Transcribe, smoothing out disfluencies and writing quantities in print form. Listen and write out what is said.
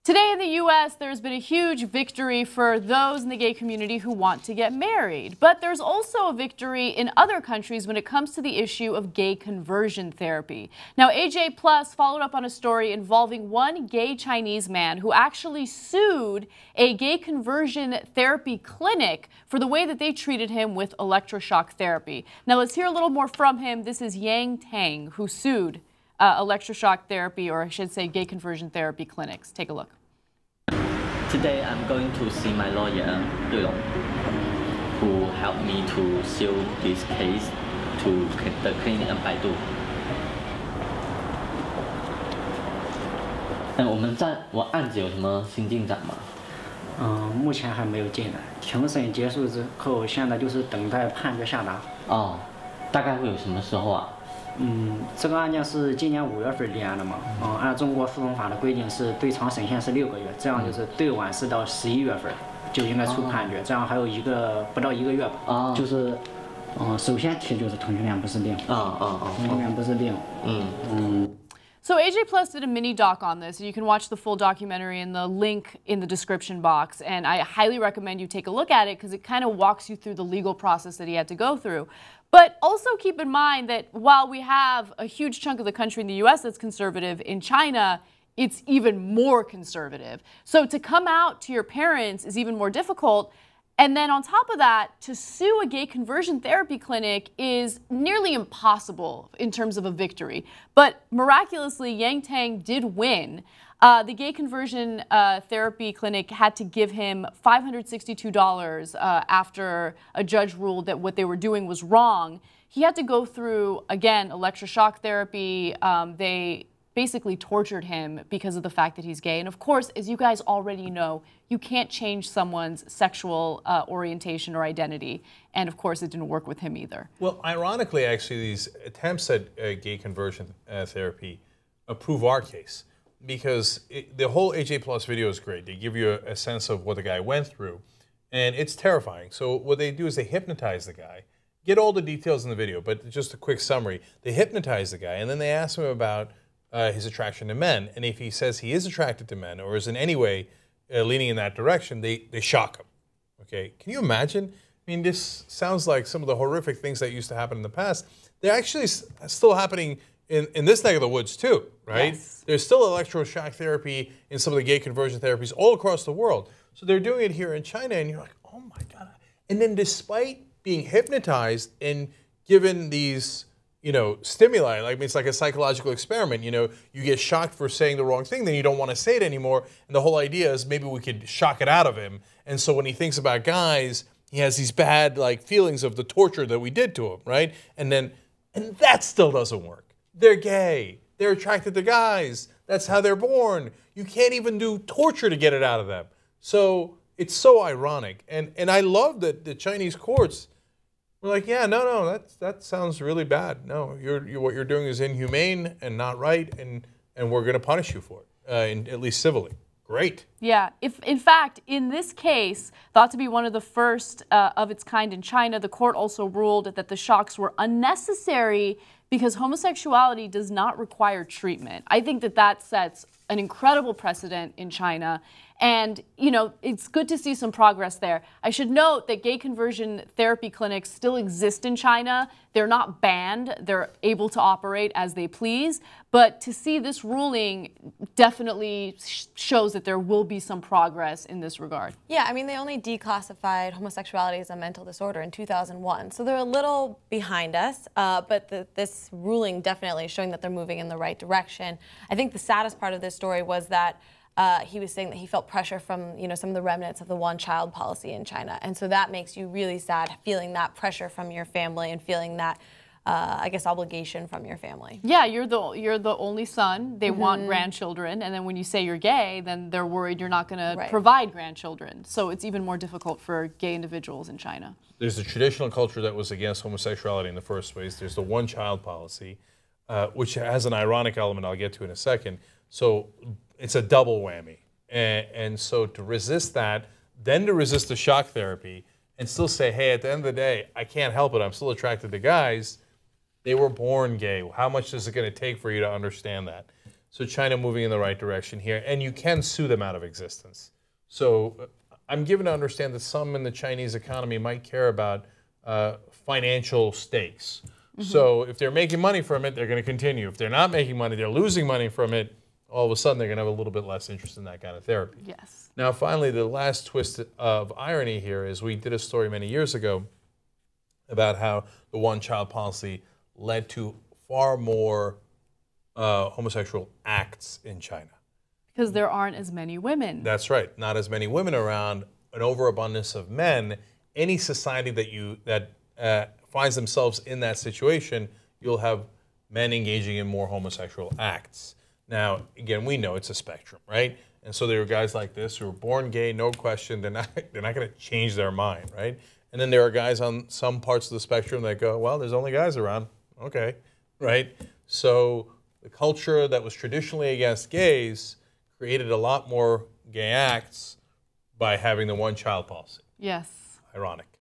Today in the U.S., there's been a huge victory for those in the gay community who want to get married. But there's also a victory in other countries when it comes to the issue of gay conversion therapy. Now, AJ Plus followed up on a story involving one gay Chinese man who actually sued a gay conversion therapy clinic for the way that they treated him with electroshock therapy. Now, let's hear a little more from him. This is Yang Tang, who sued electroshock therapy, or I should say gay conversion therapy clinics. Take a look. Today I'm going to see my lawyer, who helped me to sue this case to the clinic and Baidu. 我案子有什么新进展吗？目前还没有进展。庭审结束之后，现在就是等待判决下达。哦，大概会有什么时候啊？这个案件是今年5月份立案的嘛？按中国诉讼法的规定是对长审限是6个月，这样就是对晚是到11月份就应该出判决，这样还有不到1个月吧。就是，首先提就是同性恋不是病。同性恋不是病。So AJ Plus did a mini doc on this, and you can watch the full documentary in the link in the description box. And I highly recommend you take a look at it because it kind of walks you through the legal process that he had to go through. But also keep in mind that while we have a huge chunk of the country in the U.S. that's conservative, in China, it's even more conservative. So to come out to your parents is even more difficult. And then on top of that, to sue a gay conversion therapy clinic is nearly impossible in terms of a victory. But miraculously, Yang Tang did win. The gay conversion therapy clinic had to give him $562 after a judge ruled that what they were doing was wrong. He had to go through, again, electroshock therapy. They basically tortured him because of the fact that he's gay. And of course, as you guys already know, you can't change someone's sexual orientation or identity. And of course, it didn't work with him either. Well, ironically, actually, these attempts at gay conversion therapy prove our case. Because the whole AJ Plus video is great. They give you a sense of what the guy went through. And it's terrifying. So what they do is they hypnotize the guy. Get all the details in the video, but just a quick summary. They hypnotize the guy, and then they ask him about his attraction to men. And if he says he is attracted to men or is in any way leaning in that direction, they shock him. Okay? Can you imagine? I mean, this sounds like some of the horrific things that used to happen in the past. They're actually still happening in this neck of the woods too, right? Yes. There's still electroshock therapy in some of the gay conversion therapies all across the world. So they're doing it here in China, and you're like, oh my God. And then despite being hypnotized and given these, stimuli, like it's like a psychological experiment, you get shocked for saying the wrong thing, then you don't want to say it anymore. And the whole idea is maybe we could shock it out of him. And so when he thinks about guys, he has these bad feelings of the torture that we did to him, right? And that still doesn't work. They're gay. They're attracted to guys. That's how they're born. You can't even do torture to get it out of them. So it's so ironic. And I love that the Chinese courts were like, yeah, no, that sounds really bad. No, what you're doing is inhumane and not right, and we're going to punish you for it, at least civilly. Great. Yeah. In fact, in this case, thought to be one of the first of its kind in China, the court also ruled that the shocks were unnecessary because homosexuality does not require treatment. I think that sets an incredible precedent in China. And, it's good to see some progress there. I should note that gay conversion therapy clinics still exist in China. They're not banned. They're able to operate as they please. But to see this ruling definitely shows that there will be some progress in this regard. Yeah, I mean, they only declassified homosexuality as a mental disorder in 2001. So they're a little behind us. But this ruling definitely is showing that they're moving in the right direction. I think the saddest part of this story was that he was saying that he felt pressure from, some of the remnants of the one-child policy in China. And so that makes you really sad, feeling that pressure from your family and feeling that, obligation from your family. Yeah, you're the only son. They want grandchildren. And then when you say you're gay, then they're worried you're not going to provide grandchildren. So it's even more difficult for gay individuals in China. There's the traditional culture that was against homosexuality in the first place. There's the one-child policy, which has an ironic element I'll get to in a second. So it's a double whammy. And so to resist that, then to resist the shock therapy, and still say, hey, at the end of the day, I can't help it. I'm still attracted to guys. They were born gay. How much is it going to take for you to understand that? So China moving in the right direction here, and you can sue them out of existence. So I'm given to understand that some in the Chinese economy might care about financial stakes. So if they're making money from it, they're going to continue. If they're not making money, they're losing money from it, all of a sudden they're going to have a little bit less interest in that kind of therapy. Yes. Now, finally, the last twist of irony here is we did a story many years ago about how the one-child policy led to far more homosexual acts in China. Because there aren't as many women. That's right. Not as many women around, an overabundance of men. Any society that finds themselves in that situation, you'll have men engaging in more homosexual acts. Now, again, we know it's a spectrum, right? And so there are guys like this who are born gay, no question. They're not going to change their mind, right? And then there are guys on some parts of the spectrum that go, well, there's only guys around. Okay, right? So the culture that was traditionally against gays created a lot more gay acts by having the one-child policy. Yes. Ironic.